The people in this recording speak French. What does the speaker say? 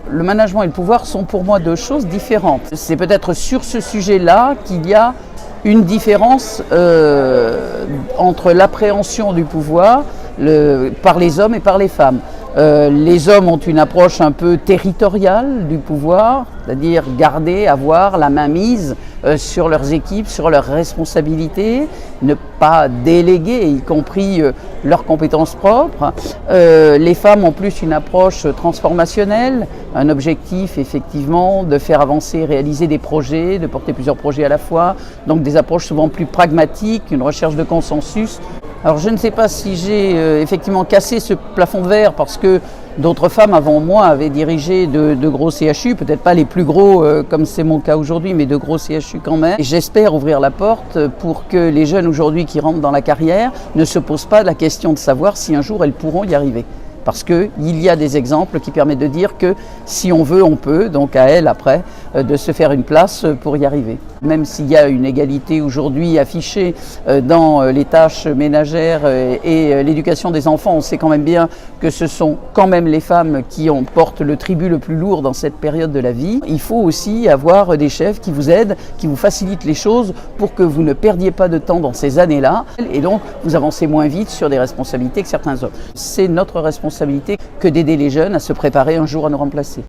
Le management et le pouvoir sont pour moi deux choses différentes. C'est peut-être sur ce sujet-là qu'il y a une différence entre l'appréhension du pouvoir par les hommes et par les femmes. Les hommes ont une approche un peu territoriale du pouvoir, c'est-à-dire garder, avoir la main mise sur leurs équipes, sur leurs responsabilités, ne pas déléguer, y compris leurs compétences propres. Les femmes ont plus une approche transformationnelle, un objectif effectivement de faire avancer, réaliser des projets, de porter plusieurs projets à la fois, donc des approches souvent plus pragmatiques, une recherche de consensus. Alors je ne sais pas si j'ai effectivement cassé ce plafond de verre parce que d'autres femmes avant moi avaient dirigé de gros CHU, peut-être pas les plus gros comme c'est mon cas aujourd'hui, mais de gros CHU quand même. Et j'espère ouvrir la porte pour que les jeunes aujourd'hui qui rentrent dans la carrière ne se posent pas la question de savoir si un jour elles pourront y arriver. Parce qu'il y a des exemples qui permettent de dire que si on veut, on peut, donc à elles après de se faire une place pour y arriver. Même s'il y a une égalité aujourd'hui affichée dans les tâches ménagères et l'éducation des enfants, on sait quand même bien que ce sont quand même les femmes qui portent le tribut le plus lourd dans cette période de la vie. Il faut aussi avoir des chefs qui vous aident, qui vous facilitent les choses pour que vous ne perdiez pas de temps dans ces années-là et donc vous avancez moins vite sur des responsabilités que certains hommes. C'est notre responsabilité que d'aider les jeunes à se préparer un jour à nous remplacer.